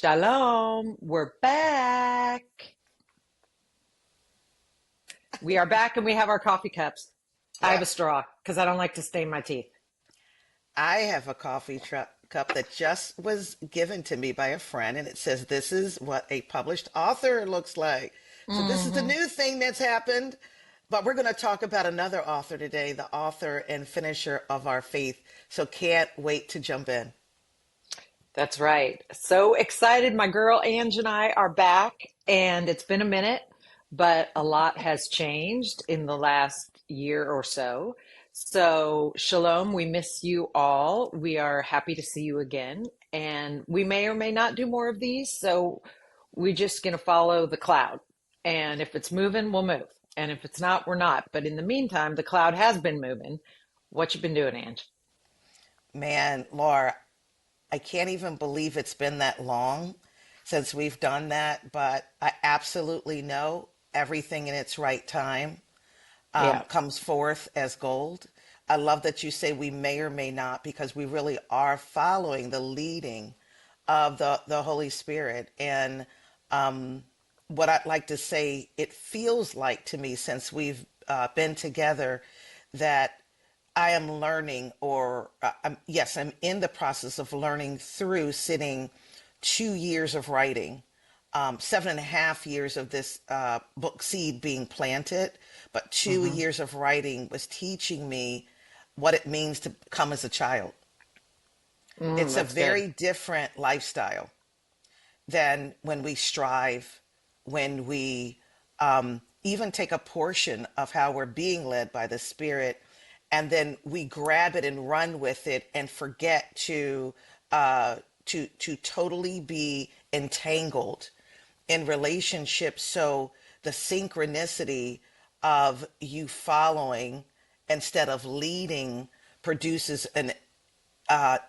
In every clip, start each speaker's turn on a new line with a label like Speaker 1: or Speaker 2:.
Speaker 1: Shalom, we're back. We are back and we have our coffee cups. I have
Speaker 2: Yep.
Speaker 1: a straw because I don't like to stain my teeth.
Speaker 2: I have a cup that just was given to me by a friend, and it says, "This is what a published author looks like." So, this is the
Speaker 1: Hmm.
Speaker 2: new thing that's happened. But we're going to talk about another author today, the author and finisher of our faith. So, can't wait to jump in.
Speaker 1: That's right. So excited. My girl Ange and I are back, and it's been a minute, but a lot has changed in the last year or so. So, Shalom, we miss you all. We are happy to see you again, and we may or may not do more of these. So, we're just going to follow the cloud. And if it's moving, we'll move. And if it's not, we're not. But in the meantime, the cloud has been moving. What you been doing, Ange?
Speaker 2: Man, Laura, I can't even believe it's been that long since we've done that, but I absolutely know everything in its right time
Speaker 1: Yeah.
Speaker 2: comes forth as gold. I love that you say we may or may not because we really are following the leading of the Holy Spirit. And what I'd like to say, it feels like to me since we've been together that I am learning, or yes, I'm in the process of learning through sitting 2 years of writing, 7.5 years of this book seed being planted, but two
Speaker 1: Hmm.
Speaker 2: years of writing was teaching me what it means to come as a child. It's a
Speaker 1: That's good.
Speaker 2: very different lifestyle than when we strive, when we even take a portion of how we're being led by the Spirit, and then we grab it and run with it and forget uh, to totally be entangled in relationships. So the synchronicity of you following instead of leading produces an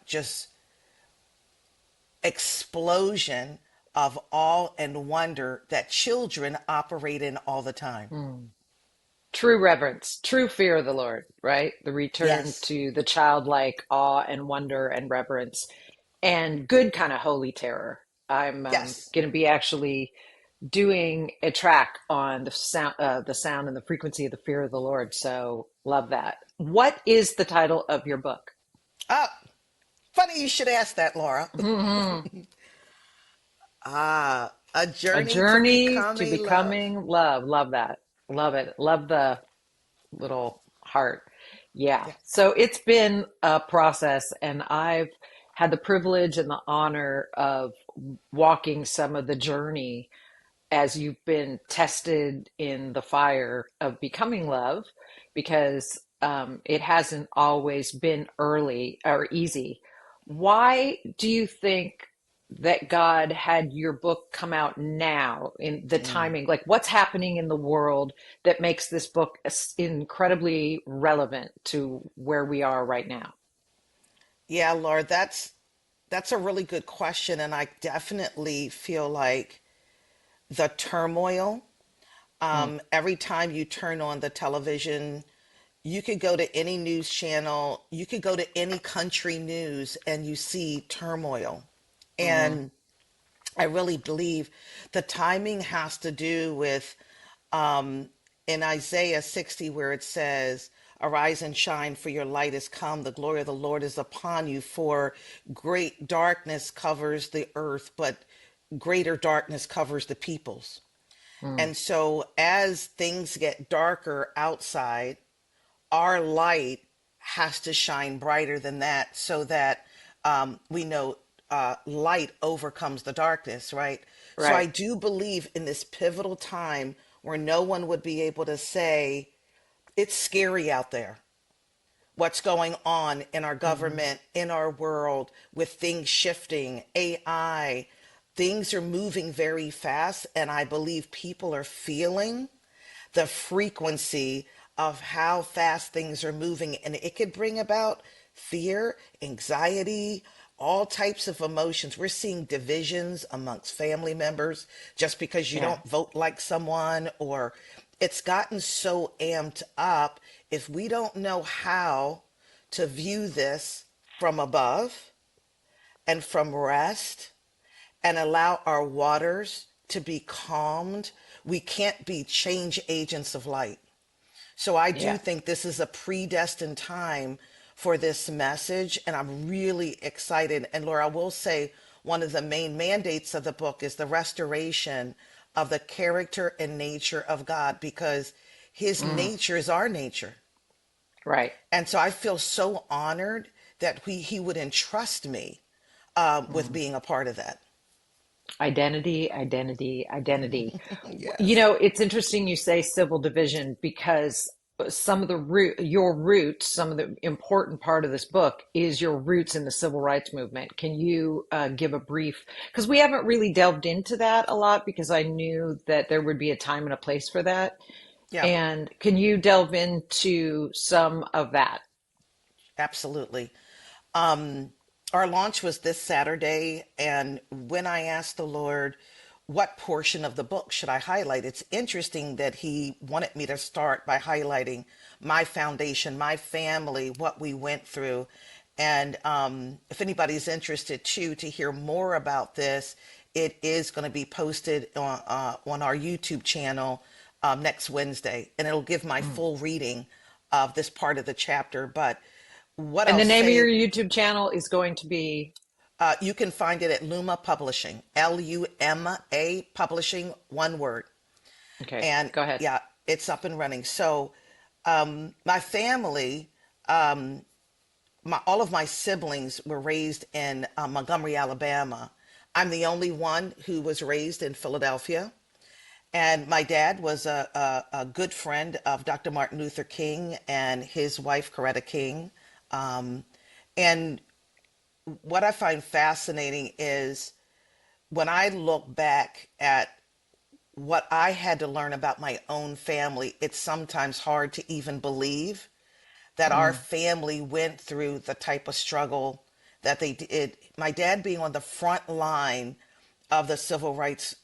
Speaker 2: just explosion of awe and wonder that children operate in all the time.
Speaker 1: Mm. True reverence, true fear of the Lord, right? The return
Speaker 2: Yes,
Speaker 1: to the childlike awe and wonder and reverence and good kind of holy terror. I'm
Speaker 2: yes.
Speaker 1: going to be actually doing a track on the sound and the frequency of the fear of the Lord. So love that. What is the title of your book?
Speaker 2: Oh, funny you should ask that, Laura.
Speaker 1: Hmm.
Speaker 2: A
Speaker 1: A
Speaker 2: journey to
Speaker 1: journey to
Speaker 2: becoming love.
Speaker 1: becoming love. Love that. Love it. Love the little heart. Yeah.
Speaker 2: Yeah.
Speaker 1: So it's been a process, and I've had the privilege and the honor of walking some of the journey as you've been tested in the fire of becoming love, because it hasn't always been early or easy. Why do you think that God had your book come out now in the
Speaker 2: Mm.
Speaker 1: timing? Like, what's happening in the world that makes this book incredibly relevant to where we are right now?
Speaker 2: Yeah, Laura, that's a really good question, and I definitely feel like the turmoil.
Speaker 1: Mm,
Speaker 2: Every time you turn on the television, you could go to any news channel, you could go to any country news, and you see turmoil.
Speaker 1: hmm.
Speaker 2: And I really believe the timing has to do with um, in Isaiah 60, where it says, "Arise and shine, for your light is come. The glory of the Lord is upon you. For great darkness covers the earth, but greater darkness covers the peoples."
Speaker 1: Mm,
Speaker 2: And so, as things get darker outside, our light has to shine brighter than that so that we know light overcomes the darkness, right? So I
Speaker 1: right.
Speaker 2: do believe in this pivotal time where no one would be able to say, it's scary out there. What's going on in our
Speaker 1: Hmm.
Speaker 2: government, in our world, with things shifting, AI, things are moving very fast. And I believe people are feeling the frequency of how fast things are moving. And it could bring about fear, anxiety, all types of emotions. We're seeing divisions amongst family members just because you
Speaker 1: Yeah.
Speaker 2: don't vote like someone, or it's gotten so amped up. If we don't know how to view this from above and from rest and allow our waters to be calmed, we can't be change agents of light. So I do
Speaker 1: Yeah.
Speaker 2: think this is a predestined time for this message, and I'm really excited. And Laura, I will say one of the main mandates of the book is the restoration of the character and nature of God, because his
Speaker 1: Mm,
Speaker 2: nature is our nature.
Speaker 1: right.
Speaker 2: And so I feel so honored that he would entrust me with
Speaker 1: Mm.
Speaker 2: being a part of that.
Speaker 1: Identity, identity, identity. You
Speaker 2: Yes.
Speaker 1: know, it's interesting you say civil division because some of the your roots, some of the important part of this book is your roots in the civil rights movement. Can you give a brief? Because we haven't really delved into that a lot because I knew that there would be a time and a place for that.
Speaker 2: Yeah,
Speaker 1: And can you delve into some of that?
Speaker 2: absolutely. Um, our launch was this Saturday, and when I asked the Lord what portion of the book should I highlight, it's interesting that He wanted me to start by highlighting my foundation, my family, what we went through. And if anybody's interested too to hear more about this, it is going to be posted on our YouTube channel next Wednesday, and it'll give my
Speaker 1: Mm.
Speaker 2: full reading of this part of the chapter. But what
Speaker 1: And
Speaker 2: I'll
Speaker 1: the name of your
Speaker 2: say,
Speaker 1: YouTube channel is going to be,
Speaker 2: you can find it at Luma Publishing, Luma Publishing, one word.
Speaker 1: okay,
Speaker 2: And
Speaker 1: go ahead.
Speaker 2: yeah, it's up and running. So my family, all of my siblings were raised in Montgomery, Alabama. I'm the only one who was raised in Philadelphia. And my dad was a good friend of Dr. Martin Luther King and his wife, Coretta King. And what I find fascinating is when I look back at what I had to learn about my own family, it's sometimes hard to even believe that our
Speaker 1: Mm.
Speaker 2: family went through the type of struggle that they did. My dad being on the front line of the civil rights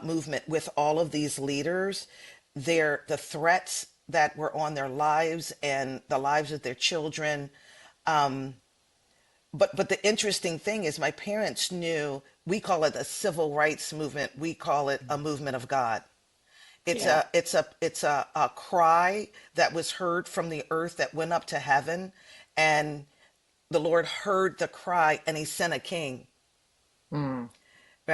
Speaker 2: movement with all of these leaders, the threats that were on their lives and the lives of their children. But the interesting thing is my parents knew, we call it a civil rights movement, we call it a movement of God. It's
Speaker 1: Yeah.
Speaker 2: a cry that was heard from the earth that went up to heaven, and the Lord heard the cry and he sent a king.
Speaker 1: Mm.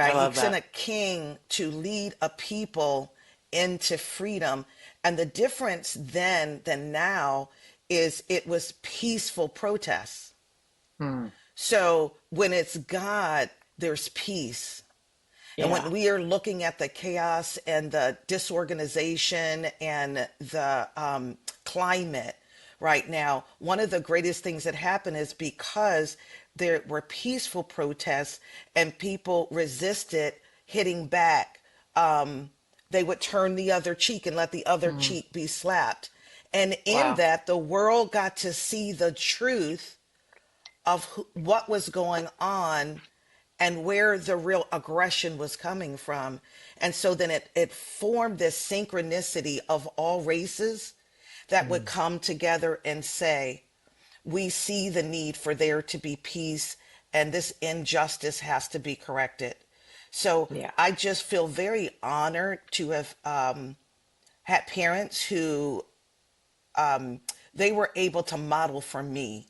Speaker 1: I
Speaker 2: Right? He
Speaker 1: love
Speaker 2: sent
Speaker 1: that.
Speaker 2: a king to lead a people into freedom. And the difference then than now is it was peaceful protests.
Speaker 1: Mm.
Speaker 2: So when it's God, there's peace. And
Speaker 1: Yeah.
Speaker 2: when we are looking at the chaos and the disorganization and the climate right now, one of the greatest things that happened is because there were peaceful protests and people resisted hitting back, they would turn the other cheek and let the other
Speaker 1: Mm.
Speaker 2: cheek be slapped. And in
Speaker 1: Wow.
Speaker 2: that, the world got to see the truth of what was going on and where the real aggression was coming from. And so then it formed this synchronicity of all races that would
Speaker 1: Mm.
Speaker 2: come together and say, we see the need for there to be peace and this injustice has to be corrected. So
Speaker 1: Yeah.
Speaker 2: I just feel very honored to have had parents who they were able to model for me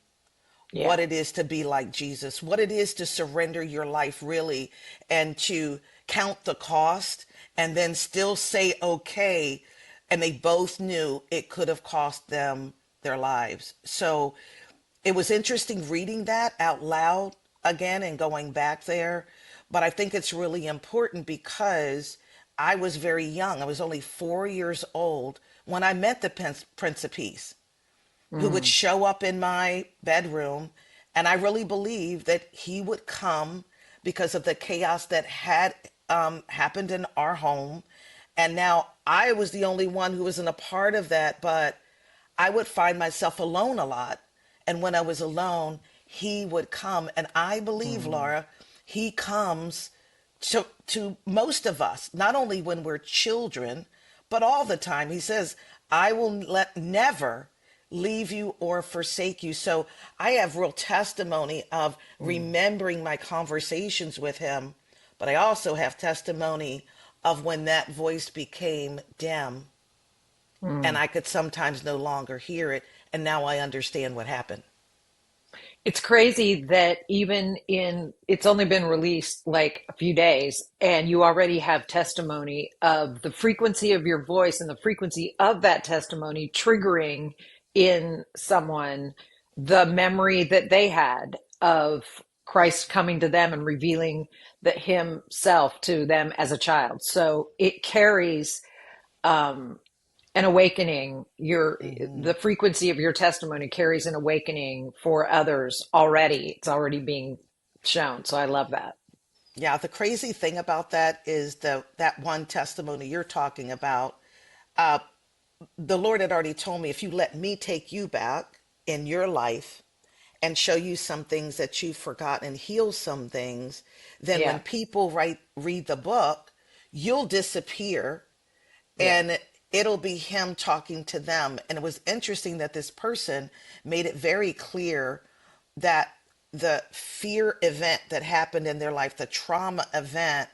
Speaker 2: what
Speaker 1: Yeah.
Speaker 2: it is to be like Jesus, what it is to surrender your life really and to count the cost and then still say okay. And they both knew it could have cost them their lives. So it was interesting reading that out loud again and going back there. But I think it's really important because I was very young. I was only 4 years old when I met the Prince of Peace, who would
Speaker 1: Mm.
Speaker 2: show up in my bedroom. And I really believe that he would come because of the chaos that had happened in our home. And now I was the only one who wasn't a part of that, but I would find myself alone a lot. And when I was alone, he would come. And I believe,
Speaker 1: Mm.
Speaker 2: Laura, he comes to most of us, not only when we're children, but all the time. He says, I will never leave you or forsake you. So I have real testimony of
Speaker 1: Mm.
Speaker 2: remembering my conversations with him but I also have testimony of when that voice became dim and
Speaker 1: Mm.
Speaker 2: I could sometimes no longer hear it. And now I understand what happened.
Speaker 1: It's crazy that even in, it's only been released like a few days, and you already have testimony of the frequency of your voice and the frequency of that testimony triggering in someone the memory that they had of Christ coming to them and revealing that himself to them as a child. So it carries um, an awakening. Your
Speaker 2: Hmm.
Speaker 1: The frequency of your testimony carries an awakening for others already. It's already being shown. So I love that.
Speaker 2: Yeah, the crazy thing about that is that one testimony you're talking about. Uh, the Lord had already told me, if you let me take you back in your life and show you some things that you've forgotten and heal some things, then when
Speaker 1: Yeah.
Speaker 2: people read the book, you'll disappear
Speaker 1: Yeah.
Speaker 2: and it'll be him talking to them. And it was interesting that this person made it very clear that the fear event that happened in their life, the trauma event,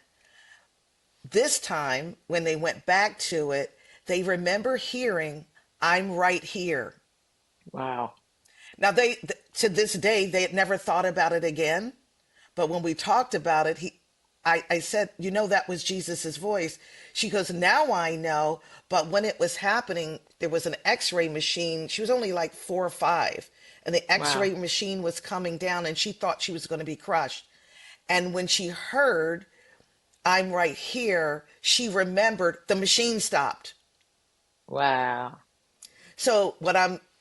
Speaker 2: this time when they went back to it, they remember hearing, I'm right here.
Speaker 1: Wow.
Speaker 2: Now, to this day, they had never thought about it again. But when we talked about it, I said, that was Jesus's voice. She goes, now I know. But when it was happening, there was an x-ray machine. She was only like 4 or 5. And the
Speaker 1: Wow.
Speaker 2: x-ray machine was coming down and she thought she was going to be crushed. And when she heard, I'm right here, she remembered the machine stopped.
Speaker 1: Wow.
Speaker 2: So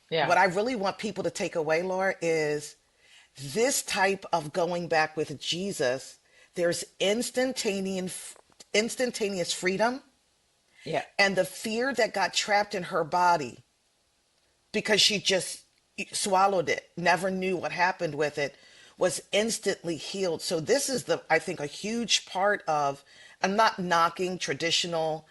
Speaker 1: Yeah.
Speaker 2: what I really want people to take away, Laura, is this type of going back with Jesus. There's instantaneous freedom,
Speaker 1: Yeah.
Speaker 2: and the fear that got trapped in her body because she just swallowed it, never knew what happened with it, was instantly healed. So this is I think a huge part of, I'm not knocking traditional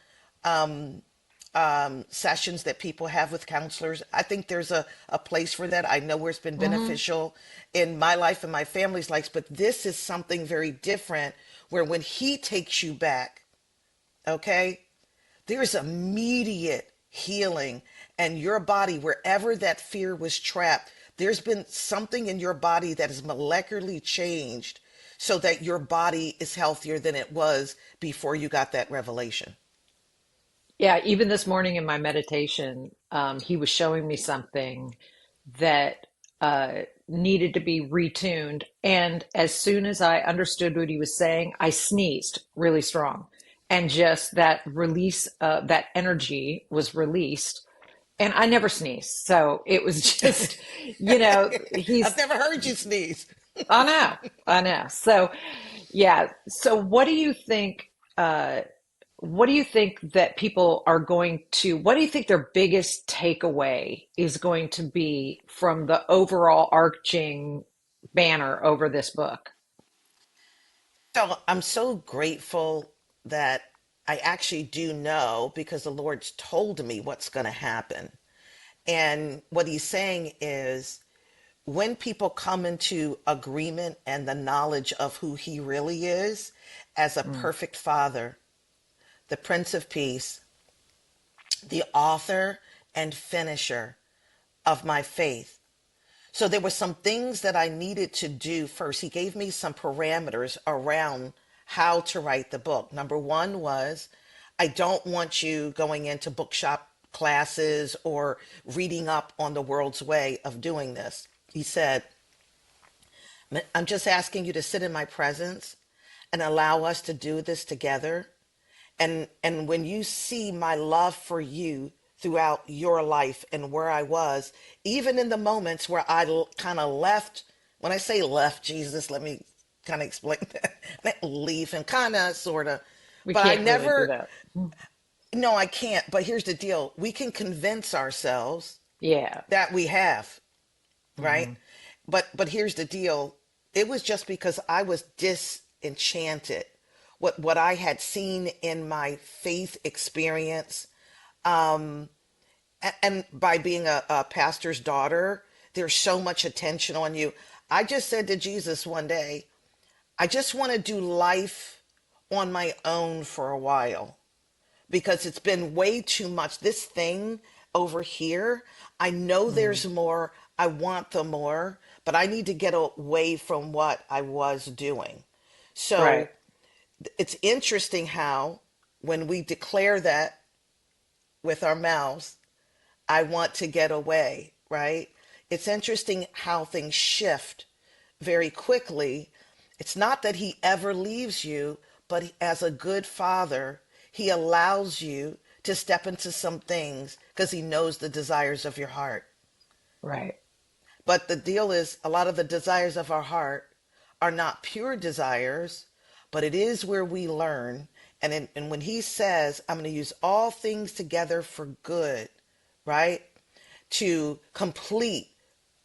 Speaker 2: sessions that people have with counselors. I think there's a place for that. I know where it's been
Speaker 1: Mm-hmm.
Speaker 2: beneficial in my life and my family's lives, but this is something very different where when he takes you back, okay, there's immediate healing, and your body, wherever that fear was trapped, there's been something in your body that is molecularly changed so that your body is healthier than it was before you got that revelation.
Speaker 1: Yeah. Even this morning in my meditation, he was showing me something that needed to be retuned. And as soon as I understood what he was saying, I sneezed really strong. And just that release, that energy was released. And I never sneeze. So it was just,
Speaker 2: I've
Speaker 1: he's,
Speaker 2: never heard you sneeze.
Speaker 1: I know, I know. So, yeah. So what do you think that people are going to, what do you think their biggest takeaway is going to be from the overall arching banner over this book?
Speaker 2: So I'm so grateful that I actually do know because the Lord's told me what's going to happen. And what he's saying is when people come into agreement and the knowledge of who he really is as a
Speaker 1: Mm,
Speaker 2: perfect father, the Prince of Peace, the author and finisher of my faith. So there were some things that I needed to do first. He gave me some parameters around how to write the book. Number one was, I don't want you going into bookshop classes or reading up on the world's way of doing this. He said, I'm just asking you to sit in my presence and allow us to do this together. And when you see my love for you throughout your life and where I was, even in the moments where I kind of left, when I say left Jesus, let me kind of explain that. I didn't leave him, kind of, sort of,
Speaker 1: we
Speaker 2: but I
Speaker 1: can't really do
Speaker 2: never,
Speaker 1: that.
Speaker 2: no, I can't. But here's the deal: we can convince ourselves
Speaker 1: Yeah.
Speaker 2: that we have, right?
Speaker 1: Hmm.
Speaker 2: But here's the deal: it was just because I was disenchanted. What I had seen in my faith experience, and by being a pastor's daughter, there's so much attention on you. I just said to Jesus one day, I just want to do life on my own for a while because it's been way too much. This thing over here, I know
Speaker 1: Mm.
Speaker 2: there's more. I want the more, but I need to get away from what I was doing.
Speaker 1: Right.
Speaker 2: So it's interesting how when we declare that with our mouths, I want to get away, right? It's interesting how things shift very quickly. It's not that he ever leaves you, but as a good father, he allows you to step into some things because he knows the desires of your heart.
Speaker 1: Right.
Speaker 2: But the deal is, a lot of the desires of our heart are not pure desires, but it is where we learn. And when he says, I'm going to use all things together for good, right? To complete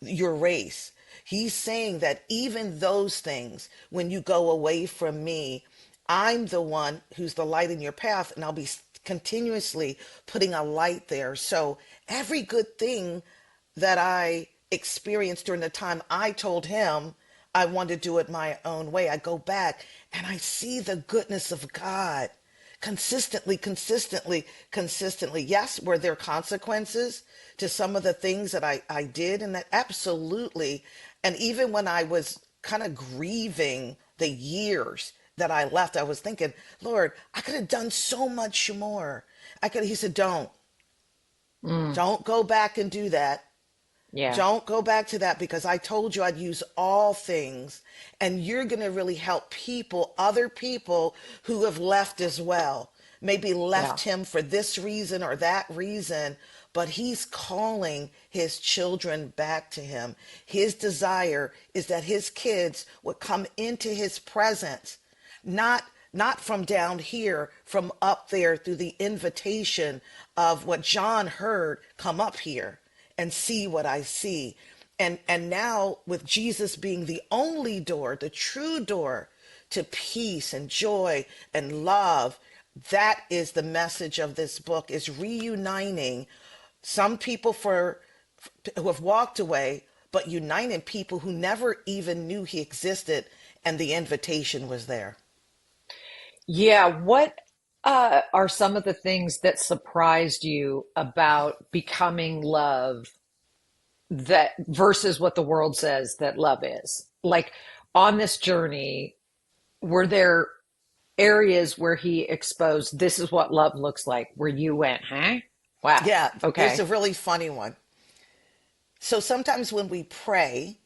Speaker 2: your race. He's saying that even those things, when you go away from me, I'm the one who's the light in your path, and I'll be continuously putting a light there. So every good thing that I experienced during the time I told him I wanted to do it my own way, I go back and I see the goodness of God consistently, consistently, consistently. Yes, were there consequences to some of the things that I did? And that absolutely. And even when I was kind of grieving the years that I left, I was thinking, Lord, I could have done so much more. He said,
Speaker 1: Mm.
Speaker 2: don't go back and do that.
Speaker 1: Yeah.
Speaker 2: Don't go back to that because I told you I'd use all things and you're going to really help people, other people who have left as well. Maybe
Speaker 1: Yeah.
Speaker 2: left him for this reason or that reason, but he's calling his children back to him. His desire is that his kids would come into his presence, not from down here, from up there through the invitation of what John heard, come up here and see what I see. And now with Jesus being the only door, the true door to peace and joy and love, that is the message of this book, is reuniting some people who have walked away, but uniting people who never even knew he existed and the invitation was there.
Speaker 1: Yeah. What are some of the things that surprised you about becoming love that versus what the world says that love is? Like on this journey, were there areas where he exposed this is what love looks like, where you went, huh? Wow.
Speaker 2: Yeah, there's
Speaker 1: Okay.
Speaker 2: a really funny one. So sometimes when we pray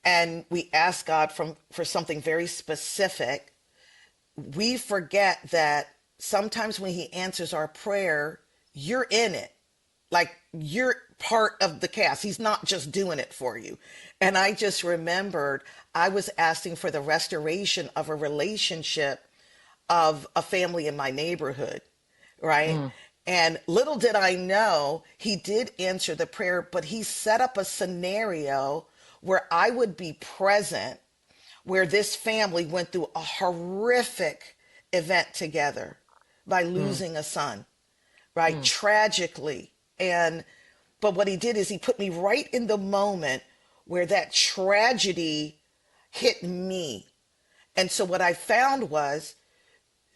Speaker 2: and we ask God for something very specific, we forget that sometimes when he answers our prayer, you're in it. Like you're part of the cast. He's not just doing it for you. And I just remembered I was asking for the restoration of a relationship of a family in my neighborhood, right?
Speaker 1: Mm,
Speaker 2: And little did I know, he did answer the prayer, but he set up a scenario where I would be present, where this family went through a horrific event together by
Speaker 1: mm,
Speaker 2: losing a son, right?
Speaker 1: mm.
Speaker 2: Tragically. And but what he did is he put me right in the moment where that tragedy hit me. And so what I found was,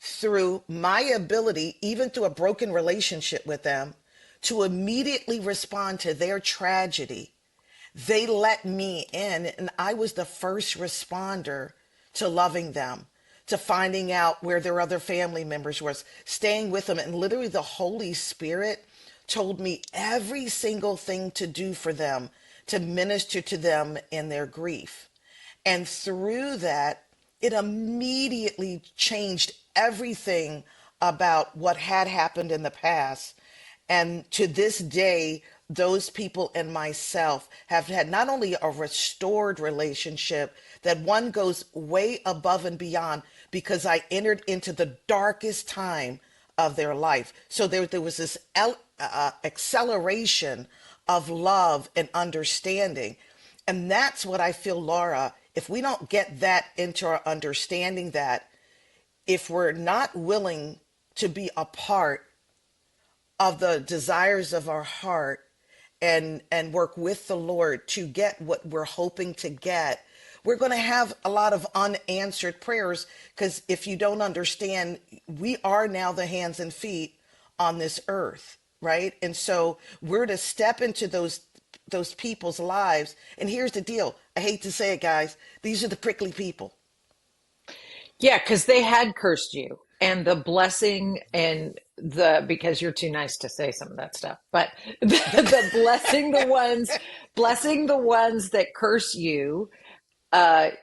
Speaker 2: through my ability, even through a broken relationship with them, to immediately respond to their tragedy, they let me in, and I was the first responder to loving them, to finding out where their other family members was, staying with them. And literally the Holy Spirit told me every single thing to do for them, to minister to them in their grief. And through that, it immediately changed everything about what had happened in the past. And to this day, those people and myself have had not only a restored relationship, that one goes way above and beyond because I entered into the darkest time of their life. So there was this acceleration of love and understanding. And that's what I feel, Laura, if we don't get that into our understanding, that if we're not willing to be a part of the desires of our heart and work with the Lord to get what we're hoping to get, we're going to have a lot of unanswered prayers because if you don't understand, we are now the hands and feet on this earth, right? And so we're to step into those people's lives. And here's the deal. I hate to say it, guys. These are the prickly people.
Speaker 1: Yeah, because they had cursed you, and the blessing and the because you're too nice to say some of that stuff, but the blessing the ones that curse you.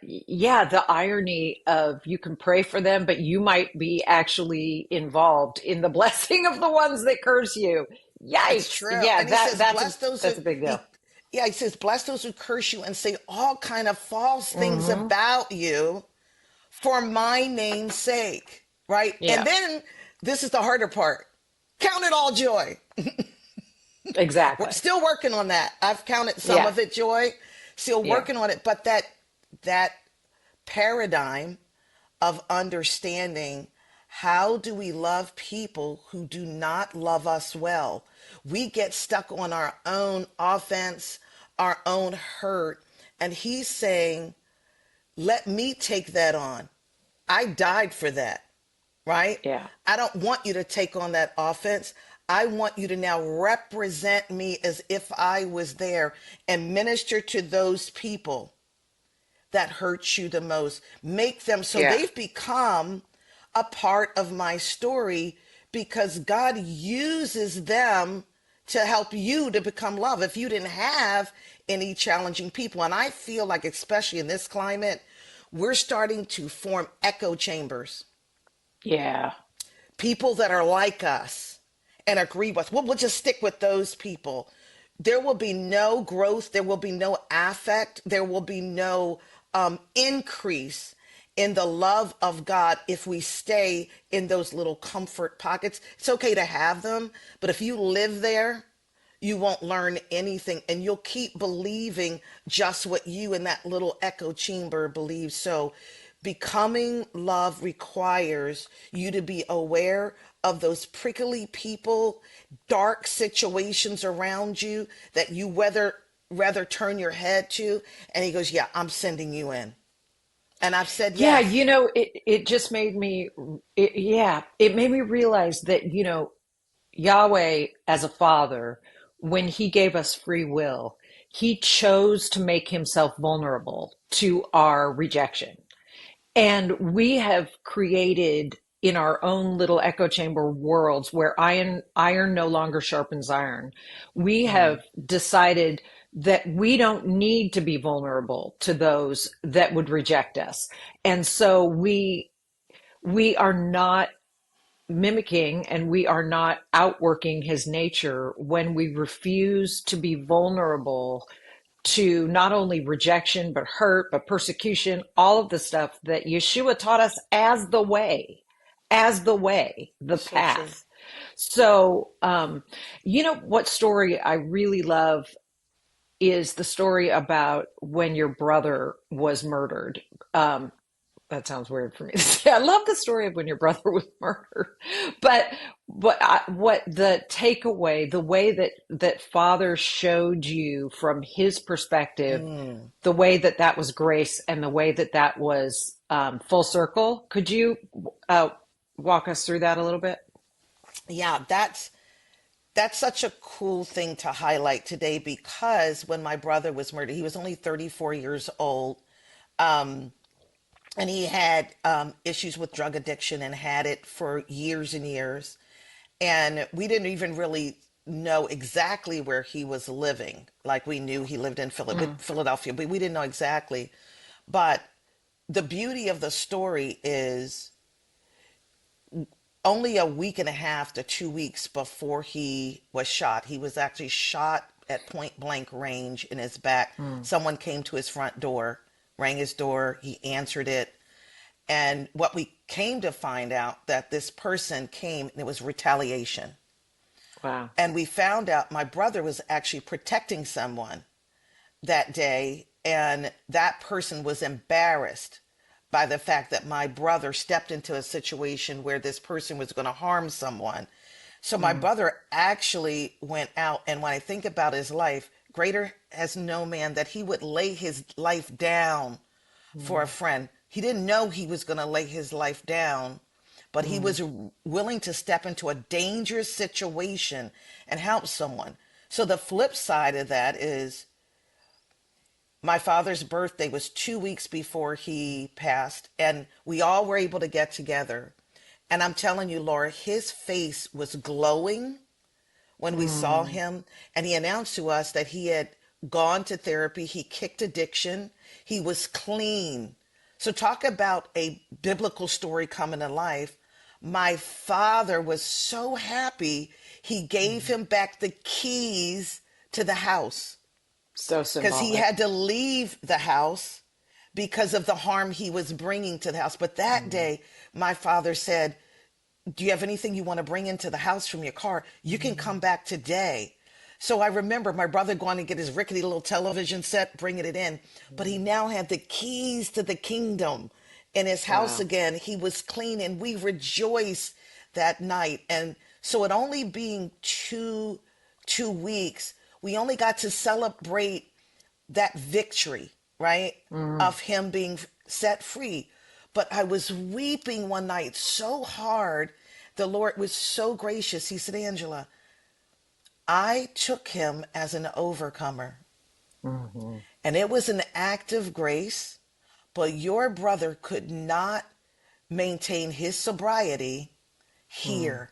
Speaker 1: Yeah, the irony of you can pray for them, but you might be actually involved in the blessing of the ones that curse you.
Speaker 2: It's
Speaker 1: Yikes!
Speaker 2: true.
Speaker 1: Yeah,
Speaker 2: And he says, bless those who
Speaker 1: that's a big deal.
Speaker 2: yeah, he says, bless those who curse you and say all kind of false things
Speaker 1: Hmm.
Speaker 2: about you for my name's sake. Right. And
Speaker 1: Yeah,
Speaker 2: then this is the harder part. Count it all joy. We're
Speaker 1: exactly.
Speaker 2: still working on that. I've counted some
Speaker 1: Yeah,
Speaker 2: of it joy, still
Speaker 1: yeah,
Speaker 2: working on it. But that paradigm of understanding how do we love people who do not love us well? We get stuck on our own offense, our own hurt. And he's saying, let me take that on. I died for that, right?
Speaker 1: yeah,
Speaker 2: I don't want you to take on that offense. I want you to now represent me as if I was there and minister to those people that hurt you the most. Make them so
Speaker 1: yeah.
Speaker 2: they've become a part of my story because God uses them to help you to become love. If you didn't have any challenging people, and I feel like, especially in this climate, we're starting to form echo chambers,
Speaker 1: Yeah.
Speaker 2: people that are like us and agree with us. We'll just stick with those people. There will be no growth. There will be no affect. There will be no increase in the love of God if we stay in those little comfort pockets. It's okay to have them, but if you live there, you won't learn anything and you'll keep believing just what you in that little echo chamber believe. So becoming love requires you to be aware of those prickly people, dark situations around you that you rather turn your head to. And he goes, yeah, I'm sending you in. And I've said
Speaker 1: Yeah,
Speaker 2: yes.
Speaker 1: it just made me, yeah, it made me realize that, Yahweh as a father, when he gave us free will, he chose to make himself vulnerable to our rejection. And we have created in our own little echo chamber worlds where iron no longer sharpens iron. We
Speaker 2: Mm,
Speaker 1: have decided that we don't need to be vulnerable to those that would reject us. And so we are not mimicking and we are not outworking his nature when we refuse to be vulnerable to not only rejection, but hurt, but persecution, all of the stuff that Yeshua taught us as the way, the
Speaker 2: so true.
Speaker 1: path. So, what story I really love is the story about when your brother was murdered. Um, that sounds weird for me to say. I love the story of when your brother was murdered, but what the takeaway, the way that Father showed you from his perspective,
Speaker 2: Mm.
Speaker 1: the way that that was grace and the way that that was full circle. Could you uh, walk us through that a little bit?
Speaker 2: Yeah, that's such a cool thing to highlight today because when my brother was murdered, he was only 34 years old. Um, and he had issues with drug addiction and had it for years and years. And we didn't even really know exactly where he was living. Like we knew he lived in
Speaker 1: Mm,
Speaker 2: Philadelphia, but we didn't know exactly. But the beauty of the story is only a week and a half to 2 weeks before he was shot. He was actually shot at point blank range in his back.
Speaker 1: mm,
Speaker 2: Someone came to his front door, rang his door, he answered it. And what we came to find out that this person came and it was retaliation.
Speaker 1: wow.
Speaker 2: And we found out my brother was actually protecting someone that day, and that person was embarrassed by the fact that my brother stepped into a situation where this person was going to harm someone. So my
Speaker 1: Mm,
Speaker 2: brother actually went out, and when I think about his life, greater has no man that he would lay his life down for a
Speaker 1: Mm.
Speaker 2: friend. He didn't know he was going to lay his life down, but he
Speaker 1: Mm.
Speaker 2: was willing to step into a dangerous situation and help someone. So the flip side of that is my father's birthday was 2 weeks before he passed, and we all were able to get together. And I'm telling you, Laura, his face was glowing when we saw
Speaker 1: Mm.
Speaker 2: him, and he announced to us that he had gone to therapy. He kicked addiction. He was clean. So talk about a biblical story coming to life. My father was so happy. He gave
Speaker 1: Mm.
Speaker 2: him back the keys to the house
Speaker 1: So
Speaker 2: because he
Speaker 1: symbolic.
Speaker 2: had to leave the house because of the harm he was bringing to the house. But that
Speaker 1: Mm.
Speaker 2: day, my father said, do you have anything you want to bring into the house from your car? You can come
Speaker 1: Mm.
Speaker 2: back today. So I remember my brother going to get his rickety little television set, bringing it in, but he
Speaker 1: Mm.
Speaker 2: now had the keys to the kingdom in his house
Speaker 1: Wow.
Speaker 2: again. He was clean, and we rejoiced that night. And so it only being two weeks, we only got to celebrate that victory, right?
Speaker 1: Mm.
Speaker 2: Of him being set free. But I was weeping one night so hard. The Lord was so gracious. He said, Angela, I took him as an overcomer.
Speaker 1: Mhm.
Speaker 2: And it was an act of grace, but your brother could not maintain his sobriety
Speaker 1: Mm.
Speaker 2: here.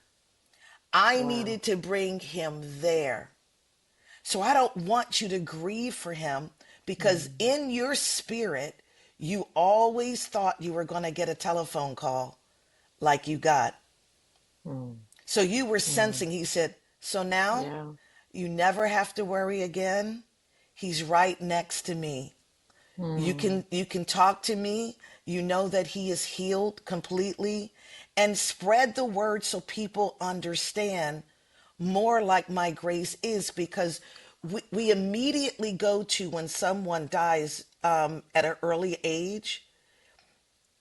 Speaker 2: I
Speaker 1: Wow.
Speaker 2: needed to bring him there. So I don't want you to grieve for him because
Speaker 1: Mm.
Speaker 2: in your spirit, you always thought you were going to get a telephone call like you got.
Speaker 1: Mm.
Speaker 2: So you were
Speaker 1: Mm.
Speaker 2: sensing, he said, so now
Speaker 1: Yeah.
Speaker 2: you never have to worry again. He's right next to me.
Speaker 1: Mm.
Speaker 2: You can talk to me. You know that he is healed completely, and spread the word so people understand more like my grace is, because we immediately go to when someone dies at an early age,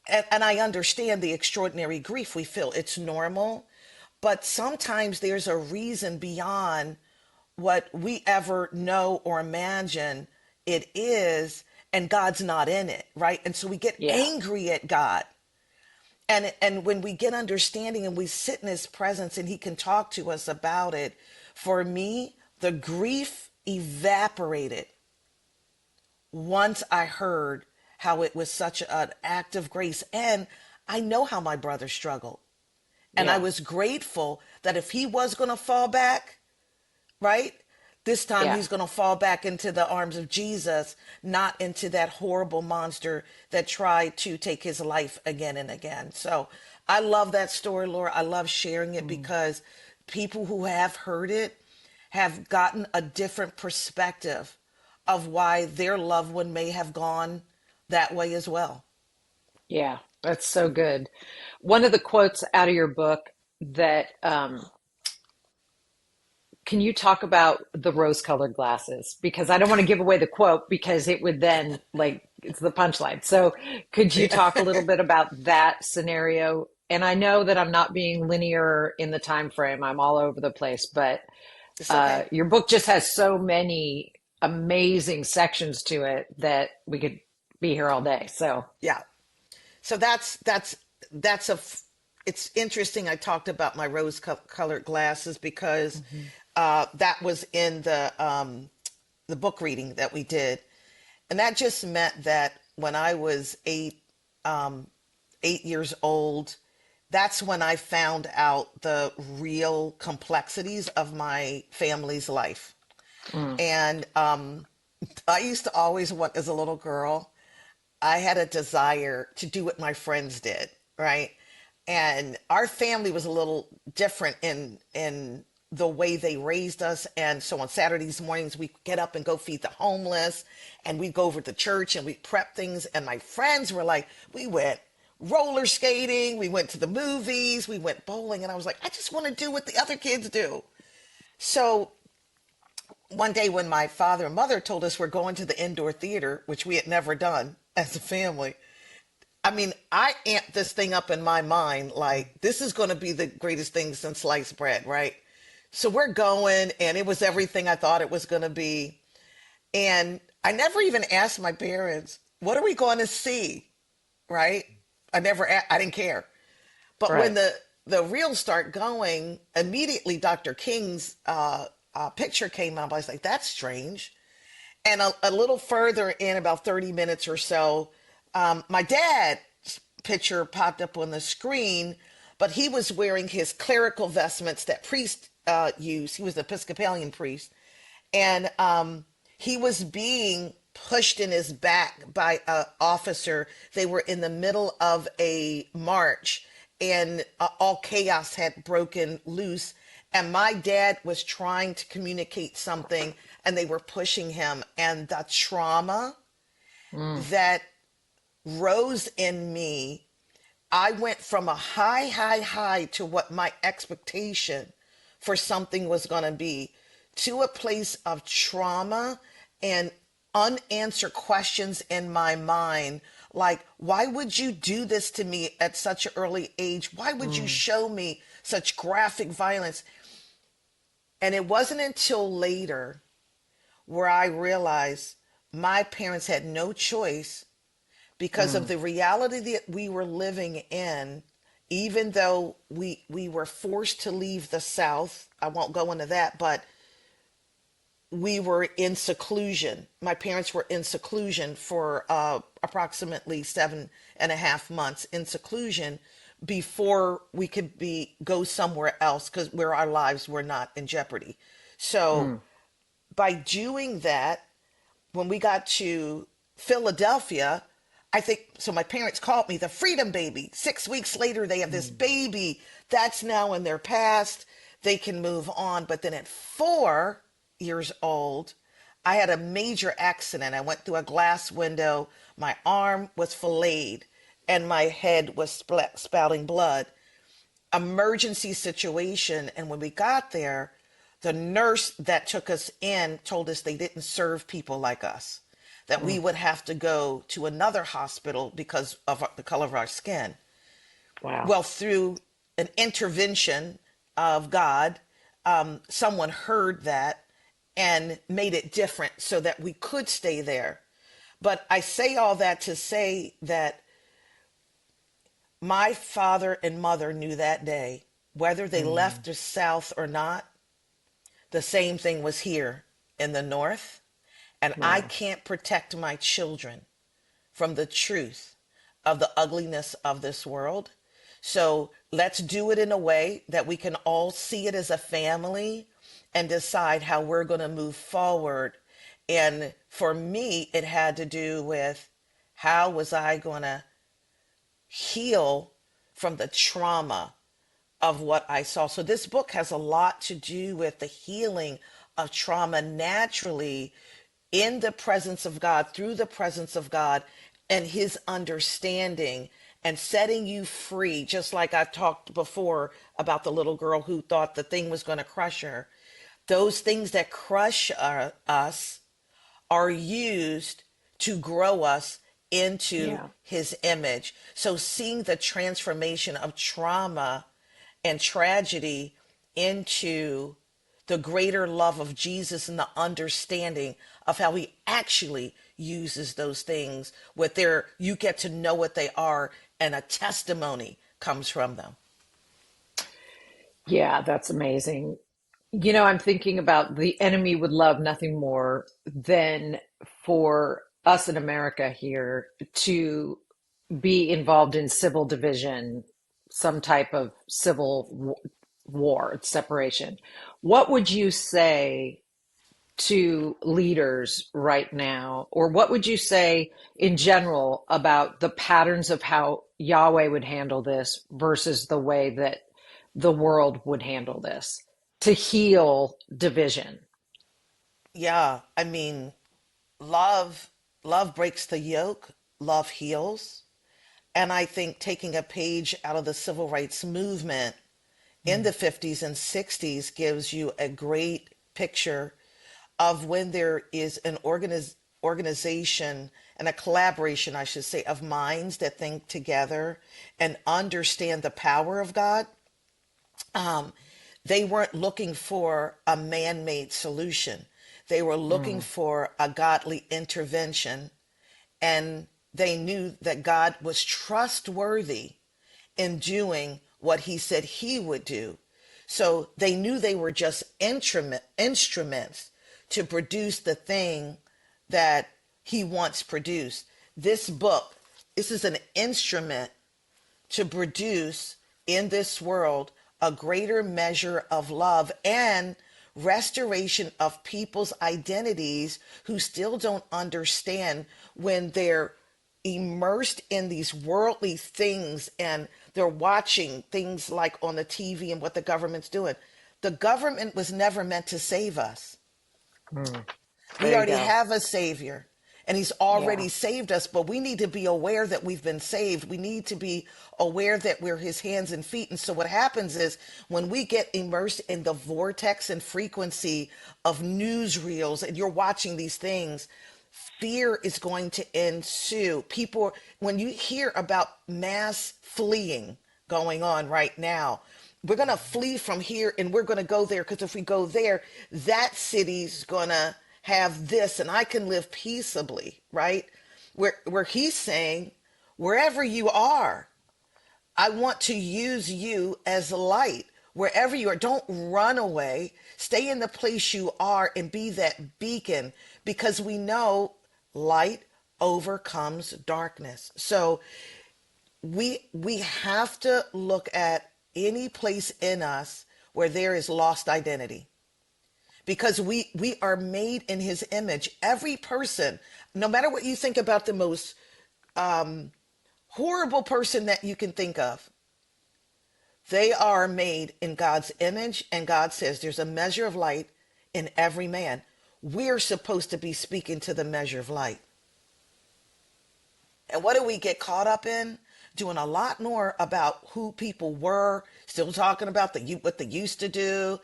Speaker 2: and I understand the extraordinary grief we feel. It's normal, but sometimes there's a reason beyond what we ever know or imagine it is, and God's not in it, right? And so we get
Speaker 1: Yeah.
Speaker 2: angry at God. And when we get understanding and we sit in his presence and he can talk to us about it, for me, the grief evaporated once I heard how it was such an act of grace. And I know how my brother struggled. And I
Speaker 1: Yeah.
Speaker 2: was grateful that if he was going to fall back, right? This time
Speaker 1: Yeah.
Speaker 2: he's going to fall back into the arms of Jesus, not into that horrible monster that tried to take his life again and again. So I love that story, Laura. I love sharing it
Speaker 1: Mm.
Speaker 2: because people who have heard it have gotten a different perspective of why their loved one may have gone that way as well.
Speaker 1: Yeah. That's so good. One of the quotes out of your book that can you talk about the rose-colored glasses? Because I don't want to give away the quote because it would then like it's the punchline. So could you talk a little bit about that scenario? And I know that I'm not being linear in the time frame. I'm all over the place, but
Speaker 2: It's okay.
Speaker 1: your book just has so many amazing sections to it that we could be here all day. So,
Speaker 2: Yeah. So that's it's interesting. I talked about my rose colored glasses because
Speaker 1: mhm.
Speaker 2: that was in the book reading that we did, and that just meant that when I was 8 years old, that's when I found out the real complexities of my family's life.
Speaker 1: Mm.
Speaker 2: And I used to always want, as a little girl, I had a desire to do what my friends did, right? And our family was a little different in the way they raised us. And so on Saturdays mornings, we get up and go feed the homeless, and we go over to church and we prep things. And my friends were like, we went roller skating, we went to the movies, we went bowling, and I was like, I just want to do what the other kids do. So one day when my father and mother told us we're going to the indoor theater, which we had never done as a family, I mean, I amped this thing up in my mind like this is going to be the greatest thing since sliced bread, right? So we're going, and it was everything I thought it was going to be. And I never even asked my parents. what are we going to see? Right? I didn't care. But when
Speaker 1: Right.
Speaker 2: the reels start going, immediately Dr. King's picture came up. I was like, that's strange. And a little further in, about 30 minutes or so, my dad's picture popped up on the screen, but he was wearing his clerical vestments that priests use. He was an Episcopalian priest. And he was being pushed in his back by an officer. They were in the middle of a march, and all chaos had broken loose. And my dad was trying to communicate something, and they were pushing him. And the trauma
Speaker 1: Mm,
Speaker 2: that rose in me, I went from a high to what my expectation for something was going to be, to a place of trauma and unanswered questions in my mind. Like, why would you do this to me at such an early age? Why would you
Speaker 1: mm,
Speaker 2: show me such graphic violence? And it wasn't until later where I realized my parents had no choice because of
Speaker 1: mm.
Speaker 2: the reality that we were living in. Even though we were forced to leave the South, I won't go into that, but we were in seclusion. My parents were in seclusion for approximately 7.5 months in seclusion before we could be go somewhere else, because where our lives were not in jeopardy. So
Speaker 1: Mm.
Speaker 2: by doing that, when we got to Philadelphia, I think so. My parents called me the freedom baby. 6 weeks later, they have this
Speaker 1: Mm.
Speaker 2: baby that's now in their past. They can move on. But then at 4 years old, I had a major accident. I went through a glass window. My arm was filleted and my head was spouting blood. Emergency situation. And when we got there, the nurse that took us in told us they didn't serve people like us, that we
Speaker 1: Mm.
Speaker 2: would have to go to another hospital because of the color of our skin.
Speaker 1: Wow.
Speaker 2: Well, through an intervention of God, someone heard that and made it different so that we could stay there. But I say all that to say that my father and mother knew that day, whether they left
Speaker 1: Mm.
Speaker 2: the South or not, the same thing was here in the North. And I
Speaker 1: Wow.
Speaker 2: can't protect my children from the truth of the ugliness of this world. So let's do it in a way that we can all see it as a family and decide how we're going to move forward. And for me, it had to do with how was I going to heal from the trauma of what I saw. So this book has a lot to do with the healing of trauma naturally in the presence of God, through the presence of God and his understanding, and setting you free. Just like I've talked before about the little girl who thought the thing was going to crush her. Those things that crush us are used to grow us into
Speaker 1: Yeah.
Speaker 2: his image. So seeing the transformation of trauma and tragedy into the greater love of Jesus and the understanding of how he actually uses those things, with their, you get to know what they are and a testimony comes from them.
Speaker 1: Yeah, that's amazing. I'm thinking about the enemy would love nothing more than for us in America here to be involved in civil division, some type of war, separation. What would you say to leaders right now, or what would you say in general about the patterns of how Yahweh would handle this versus the way that the world would handle this to heal division?
Speaker 2: Yeah, I mean, love love breaks the yoke, love heals. And I think taking a page out of the civil rights movement in the
Speaker 1: Mm,
Speaker 2: 50s and 60s gives you a great picture of when there is an organization and a collaboration, I should say, of minds that think together and understand the power of God. Um, they weren't looking for a man made solution, they were looking
Speaker 1: mm,
Speaker 2: for a godly intervention. And they knew that God was trustworthy in doing what he said he would do. So they knew they were just instruments to produce the thing that he once produced. This book, this is an instrument to produce in this world a greater measure of love and restoration of people's identities who still don't understand when they're immersed in these worldly things and they're watching things like on the TV and what the government's doing. The government was never meant to save us.
Speaker 1: Mm,
Speaker 2: We
Speaker 1: there you
Speaker 2: already
Speaker 1: go.
Speaker 2: have a savior and he's
Speaker 1: Yeah.
Speaker 2: already saved us, but we need to be aware that we've been saved. We need to be aware that we're his hands and feet. And so what happens is when we get immersed in the vortex and frequency of newsreels and you're watching these things, fear is going to ensue. People, when you hear about mass fleeing going on right now, we're going to flee from here and we're going to go there because if we go there, that city's going to have this and I can live peaceably, right? Where he's saying, wherever you are, I want to use you as light. Wherever you are, don't run away. Stay in the place you are and be that beacon because we know light overcomes darkness. So we have to look at any place in us where there is lost identity because we are made in his image. Every person, no matter what you think about the most horrible person that you can think of, they are made in God's image, and God says there's a measure of light in every man. We're supposed to be speaking to the measure of light. And what do we get caught up in? Doing a lot more about who people were, still talking about what they used to do,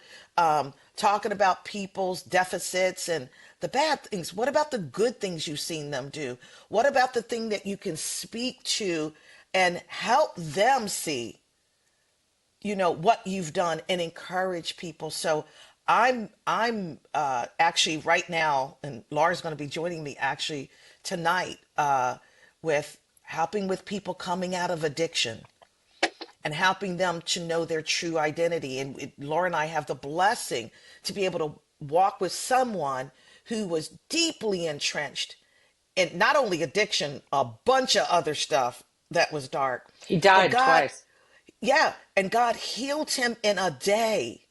Speaker 2: talking about people's deficits and the bad things. What about the good things you've seen them do? What about the thing that you can speak to and help them see, what you've done and encourage people? So I'm actually right now, and Laura's going to be joining me actually tonight with helping with people coming out of addiction and helping them to know their true identity. And Laura and I have the blessing to be able to walk with someone who was deeply entrenched in not only addiction, a bunch of other stuff that was dark.
Speaker 1: He
Speaker 2: But
Speaker 1: died
Speaker 2: God,
Speaker 1: twice.
Speaker 2: yeah, and God healed him in a day.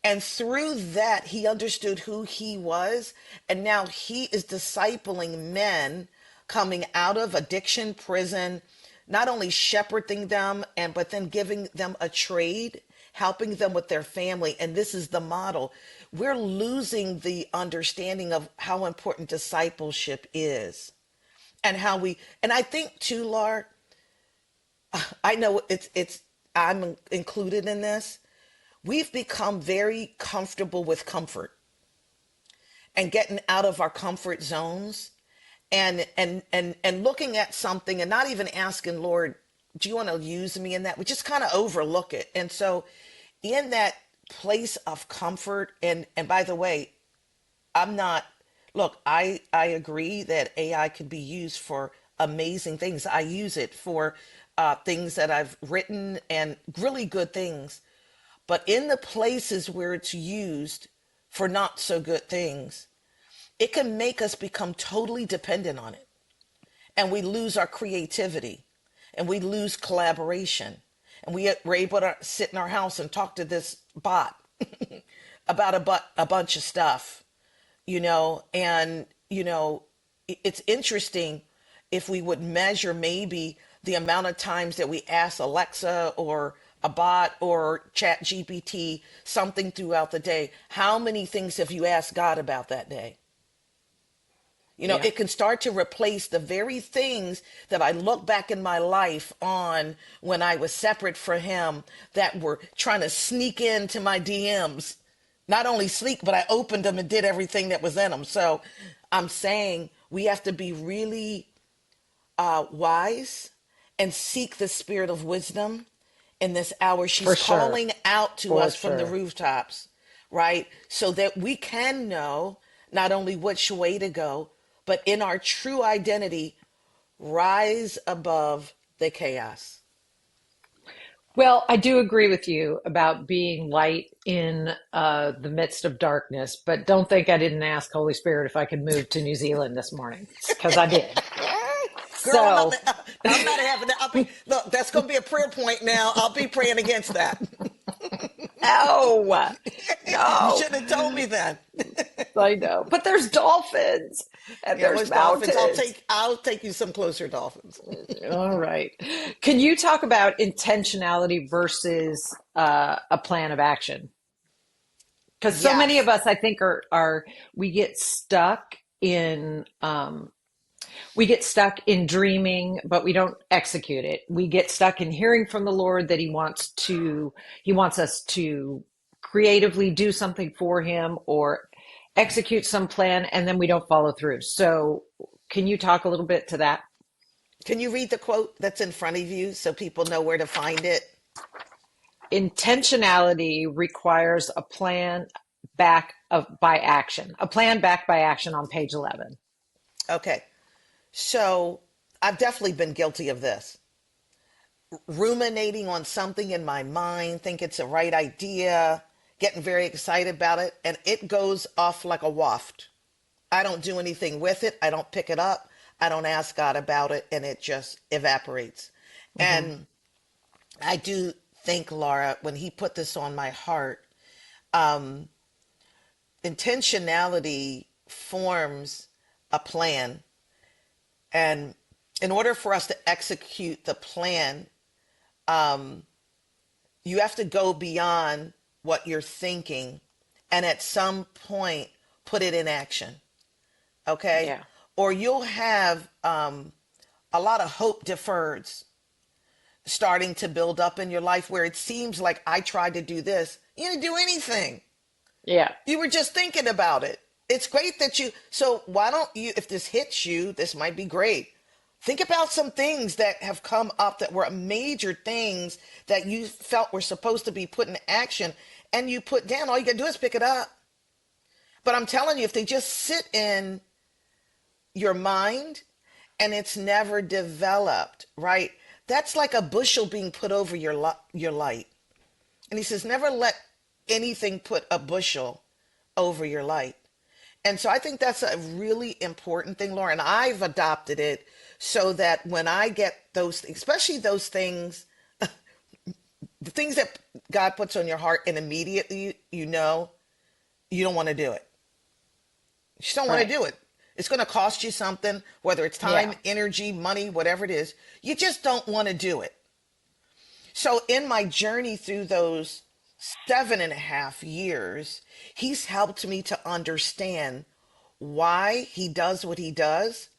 Speaker 2: And through that, he understood who he was. And now he is discipling men coming out of addiction, prison, not only shepherding them, but then giving them a trade, helping them with their family. And this is the model. We're losing the understanding of how important discipleship is and and I think too, Laura, I know I'm included in this. We've become very comfortable with comfort and getting out of our comfort zones and looking at something and not even asking, Lord, do you want to use me in that? We just kind of overlook it. And so in that place of comfort, and by the way, I'm not, look, I agree that AI can be used for amazing things. I use it for things that I've written and really good things. But in the places where it's used for not so good things, it can make us become totally dependent on it. And we lose our creativity and we lose collaboration. And we're able to sit in our house and talk to this bot about a bunch of stuff, and, it's interesting if we would measure maybe the amount of times that we ask Alexa or a bot or chat GPT something throughout the day. How many things have you asked God about that day?
Speaker 1: Yeah.
Speaker 2: It can start to replace the very things that I look back in my life on when I was separate from him that were trying to sneak into my DMs. Not only sneak, but I opened them and did everything that was in them. So I'm saying we have to be really wise and seek the spirit of wisdom in this hour. She's
Speaker 1: For sure.
Speaker 2: calling out to
Speaker 1: For
Speaker 2: us from the
Speaker 1: sure.
Speaker 2: rooftops, right? So that we can know not only which way to go, but in our true identity, rise above the chaos.
Speaker 1: Well, I do agree with you about being light in the midst of darkness, but don't think I didn't ask Holy Spirit if I could move to New Zealand this morning, because I did.
Speaker 2: Girl,
Speaker 1: So,
Speaker 2: I'm not having that. I'll be, look, that's going to be a prayer point now. I'll be praying against that.
Speaker 1: no,
Speaker 2: You
Speaker 1: no,
Speaker 2: shouldn't have told me that.
Speaker 1: I know. But there's dolphins and
Speaker 2: Yeah,
Speaker 1: there's
Speaker 2: there's dolphins.
Speaker 1: mountains.
Speaker 2: I'll take you some closer dolphins.
Speaker 1: All right. Can you talk about intentionality versus a plan of action? Because so many of
Speaker 2: Yes.
Speaker 1: us, I think, are we get stuck in dreaming, but we don't execute it. We get stuck in hearing from the Lord that He wants us to creatively do something for Him or execute some plan, and then we don't follow through. So, can you talk a little bit to that?
Speaker 2: Can you read the quote that's in front of you so people know where to find it?
Speaker 1: Intentionality requires a plan a plan backed by action on page 11.
Speaker 2: Okay. So I've definitely been guilty of this. Ruminating on something in my mind, think it's a right idea, getting very excited about it, and it goes off like a waft. I don't do anything with it. I don't pick it up. I don't ask God about it, and it just evaporates.
Speaker 1: Hmm.
Speaker 2: And I do think, Laura, when he put this on my heart, um, intentionality forms a plan. And in order for us to execute the plan, you have to go beyond what you're thinking and at some point put it in action. Okay.
Speaker 1: Yeah.
Speaker 2: Or you'll have a lot of hope deferreds starting to build up in your life where it seems like I tried to do this. You didn't do anything.
Speaker 1: Yeah.
Speaker 2: You were just thinking about it. It's great that so why don't you, if this hits you, this might be great. Think about some things that have come up that were major things that you felt were supposed to be put in action and you put down. All you gotta do is pick it up. But I'm telling you, if they just sit in your mind and it's never developed, right? That's like a bushel being put over your light. And he says, never let anything put a bushel over your light. And so I think that's a really important thing, Laura. And I've adopted it so that when I get those, especially those things, the things that God puts on your heart and immediately you know you don't want to do it. You just don't want to
Speaker 1: Right.
Speaker 2: do it. It's going to cost you something, whether it's time,
Speaker 1: Yeah.
Speaker 2: energy, money, whatever it is. You just don't want to do it. So in my journey through those 7.5 years, he's helped me to understand why he does what he does,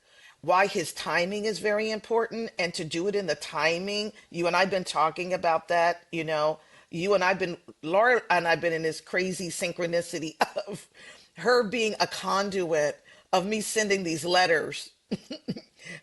Speaker 2: why his timing is very important, and to do it in the timing. You and I've been talking about that, Laura and I've been in this crazy synchronicity of her being a conduit of me sending these letters.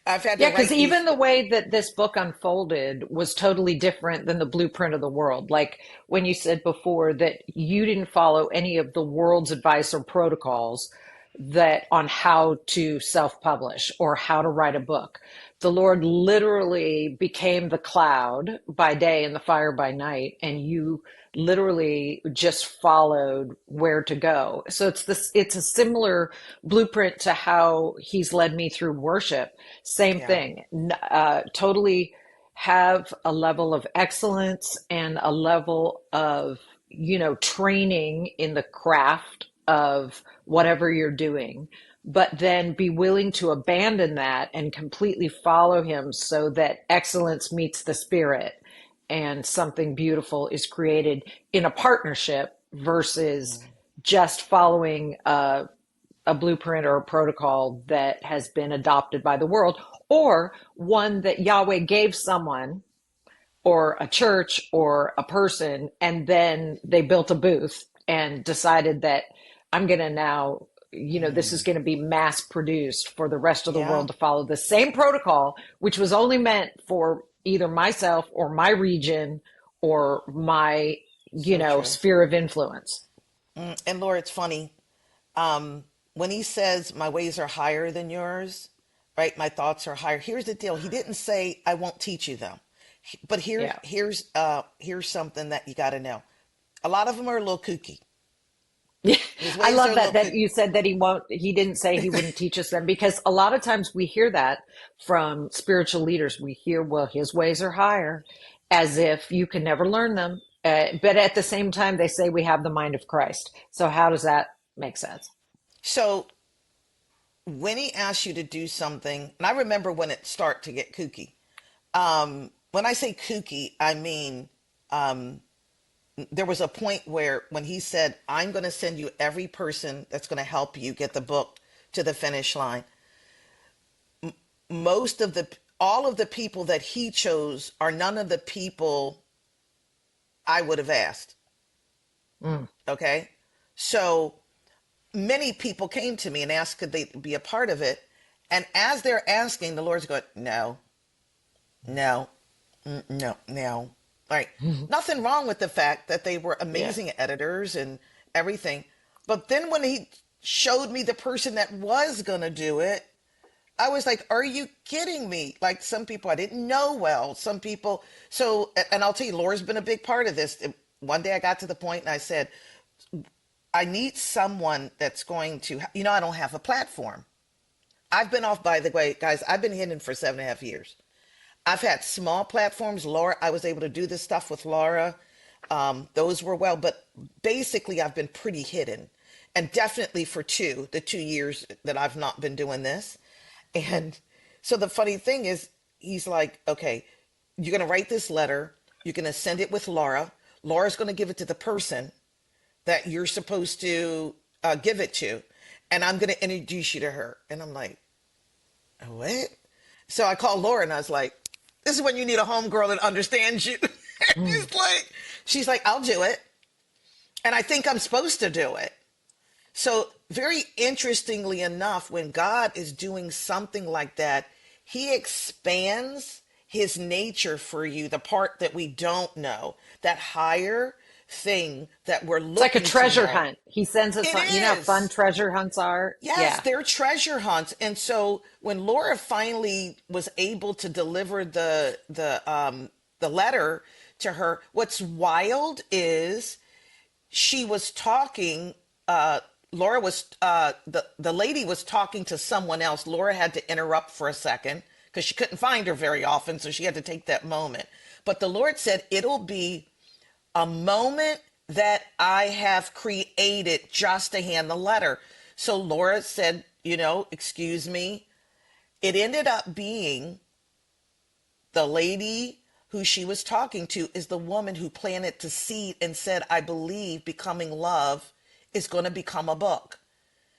Speaker 2: I've had to
Speaker 1: Yeah, because
Speaker 2: write
Speaker 1: even
Speaker 2: these.
Speaker 1: the way that this book unfolded was totally different than the blueprint of the world. Like when you said before that you didn't follow any of the world's advice or protocols that on how to self-publish or how to write a book. The Lord literally became the cloud by day and the fire by night, and you literally just followed where to go. So it's a similar blueprint to how he's led me through worship. Same
Speaker 2: Yeah,
Speaker 1: thing. Totally have a level of excellence and a level of, training in the craft of whatever you're doing, but then be willing to abandon that and completely follow him so that excellence meets the spirit and something beautiful is created in a partnership versus just following a blueprint or a protocol that has been adopted by the world, or one that Yahweh gave someone or a church or a person, and then they built a booth and decided that I'm going to now, this is going to be mass produced for the rest of the
Speaker 2: yeah,
Speaker 1: world to follow the same protocol, which was only meant for either myself or my region or my,
Speaker 2: so true.
Speaker 1: sphere of influence.
Speaker 2: And Laura, it's funny. When he says, my ways are higher than yours, right? My thoughts are higher. Here's the deal. He didn't say I won't teach you them. But
Speaker 1: Yeah.
Speaker 2: here's something that you got to know. A lot of them are a little kooky.
Speaker 1: Yeah,
Speaker 2: His
Speaker 1: I
Speaker 2: ways are
Speaker 1: love
Speaker 2: a little
Speaker 1: that
Speaker 2: kooky.
Speaker 1: you said that he didn't say he wouldn't teach us them, because a lot of times we hear that from spiritual leaders. We hear, well, his ways are higher, as if you can never learn them. But at the same time, they say we have the mind of Christ. So how does that make sense?
Speaker 2: So when he asks you to do something, and I remember when it start to get kooky. When I say kooky, I mean there was a point where when he said, I'm going to send you every person that's going to help you get the book to the finish line. Most of the all of the people that he chose are none of the people I would have asked.
Speaker 1: Mm,
Speaker 2: Okay. So many people came to me and asked could they be a part of it. And as they're asking, the Lord's going, no, no, no, no. Right. Nothing wrong with the fact that they were
Speaker 1: yeah.
Speaker 2: amazing editors and everything. But then when he showed me the person that was going to do it, I was like, are you kidding me? Like some people I didn't know well, some people. So, and I'll tell you, Laura's been a big part of this. One day I got to the point and I said, I need someone that's going to, I don't have a platform. I've been off, by the way, guys, I've been hidden for 7.5 years. I've had small platforms. Laura, I was able to do this stuff with Laura. Those were well, but basically I've been pretty hidden. And definitely for the 2 years that I've not been doing this. And so the funny thing is, he's like, okay, you're going to write this letter. You're going to send it with Laura. Laura's going to give it to the person that you're supposed to give it to. And I'm going to introduce you to her. And I'm like, what? So I called Laura and I was like, this is when you need a homegirl that understands you.
Speaker 1: Mm.
Speaker 2: She's like, I'll do it. And I think I'm supposed to do it. So, very interestingly enough, when God is doing something like that, he expands his nature for you, the part that we don't know, that higher thing that we're
Speaker 1: It's like a
Speaker 2: looking to
Speaker 1: treasure
Speaker 2: know.
Speaker 1: hunt. He sends us
Speaker 2: It
Speaker 1: on, you know how fun
Speaker 2: is.
Speaker 1: treasure hunts are?
Speaker 2: Yes,
Speaker 1: Yeah.
Speaker 2: they're treasure hunts. And so when Laura finally was able to deliver the letter to her, what's wild is she was talking Laura was the lady was talking to someone else. Laura had to interrupt for a second because she couldn't find her very often, so she had to take that moment. But the Lord said it'll be a moment that I have created just to hand the letter. So Laura said, excuse me. It ended up being the lady who she was talking to is the woman who planted the seed and said, I believe Becoming Love is going to become a book.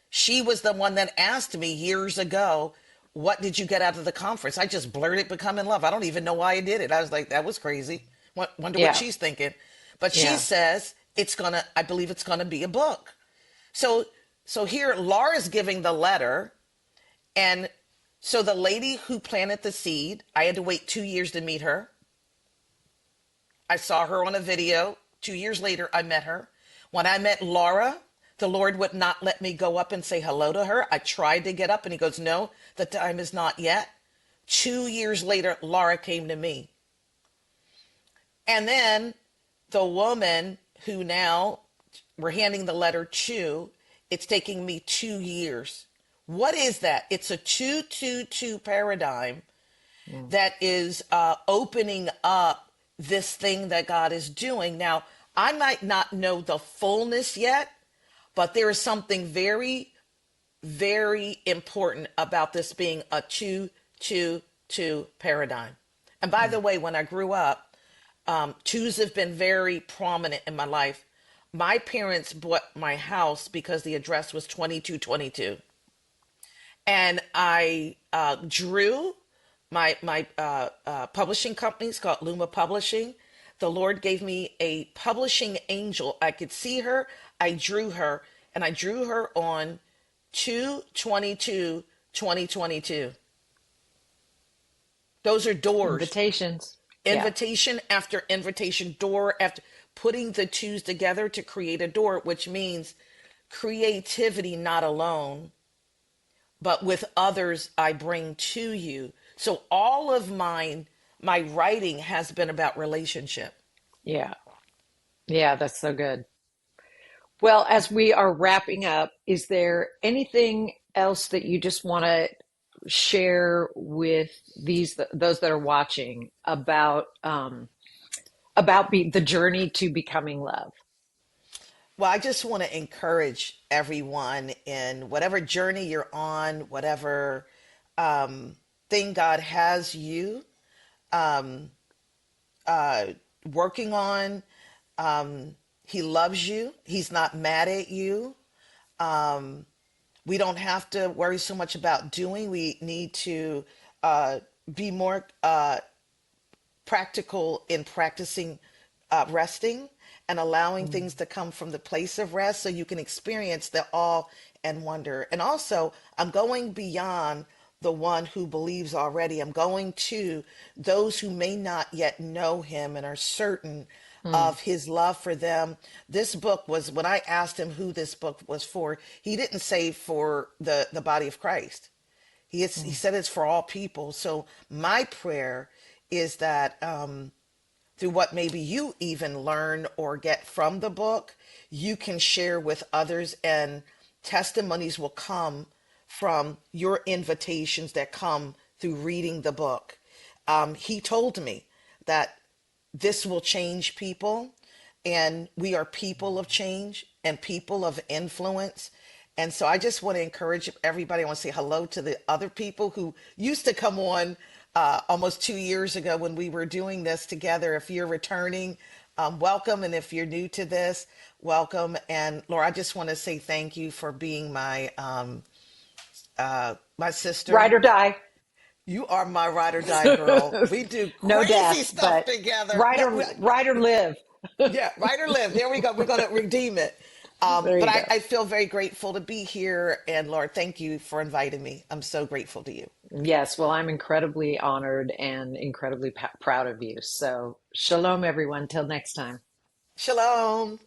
Speaker 2: She was the one that asked me years ago, what did you get out of the conference? I just blurted Becoming Love. I don't even know why I did it. I was like, that was crazy. Wonder what
Speaker 1: Yeah.
Speaker 2: she's thinking. But she
Speaker 1: Yeah.
Speaker 2: says I believe it's gonna be a book. So here Laura's giving the letter, and so the lady who planted the seed, I had to wait 2 years to meet her. I saw her on a video. 2 years later, I met her. When I met Laura, the Lord would not let me go up and say hello to her. I tried to get up and he goes, no, the time is not yet. 2 years later, Laura came to me. And then the woman who now we're handing the letter to, it's taking me 2 years. What is that? It's a 2-2-2 paradigm
Speaker 1: Mm.
Speaker 2: that is opening up this thing that God is doing. Now, I might not know the fullness yet, but there is something very, very important about this being a 2-2-2 paradigm. And by the
Speaker 1: Mm.
Speaker 2: way, when I grew up, twos have been very prominent in my life. My parents bought my house because the address was 2222. And I drew my publishing company. It's called Luma Publishing. The Lord gave me a publishing angel. I could see her. I drew her, and I drew her on 2/22/2022. Those are doors,
Speaker 1: Invitations. Yeah.
Speaker 2: invitation after invitation, door after putting the twos together to create a door, which means creativity not alone, but with others I bring to you. So all of my writing has been about relationship.
Speaker 1: Yeah. Yeah, that's so good. Well, as we are wrapping up, is there anything else that you just want to share with those that are watching about the journey to becoming love?
Speaker 2: Well, I just want to encourage everyone in whatever journey you're on, whatever um, thing God has you um, uh, working on. Um, he loves you. He's not mad at you. Um, we don't have to worry so much about doing. We need to be more practical in practicing resting and allowing
Speaker 1: Mm,
Speaker 2: things to come from the place of rest so you can experience the awe and wonder. And also, I'm going beyond the one who believes already. I'm going to those who may not yet know him and are certain
Speaker 1: mm,
Speaker 2: of his love for them. This book was, when I asked him who this book was for, he didn't say for the body of Christ. He
Speaker 1: mm,
Speaker 2: said it's for all people. So my prayer is that through what maybe you even learn or get from the book, you can share with others, and testimonies will come from your invitations that come through reading the book. He told me that this will change people, and we are people of change and people of influence. And so I just want to encourage everybody. I want to say hello to the other people who used to come on almost 2 years ago when we were doing this together. If you're returning, welcome. And if you're new to this, welcome. And Laura, I just want to say thank you for being my
Speaker 1: ride
Speaker 2: sister.
Speaker 1: or die.
Speaker 2: You are my ride or die girl. We do
Speaker 1: No
Speaker 2: crazy
Speaker 1: death,
Speaker 2: stuff
Speaker 1: but
Speaker 2: together.
Speaker 1: ride or live.
Speaker 2: Yeah, write or live. There we go. We're going to redeem it.
Speaker 1: There
Speaker 2: But
Speaker 1: you
Speaker 2: I,
Speaker 1: go.
Speaker 2: I feel very grateful to be here. And Lord, thank you for inviting me. I'm so grateful to you.
Speaker 1: Yes, well, I'm incredibly honored and incredibly proud of you. So, shalom, everyone. Till next time.
Speaker 2: Shalom.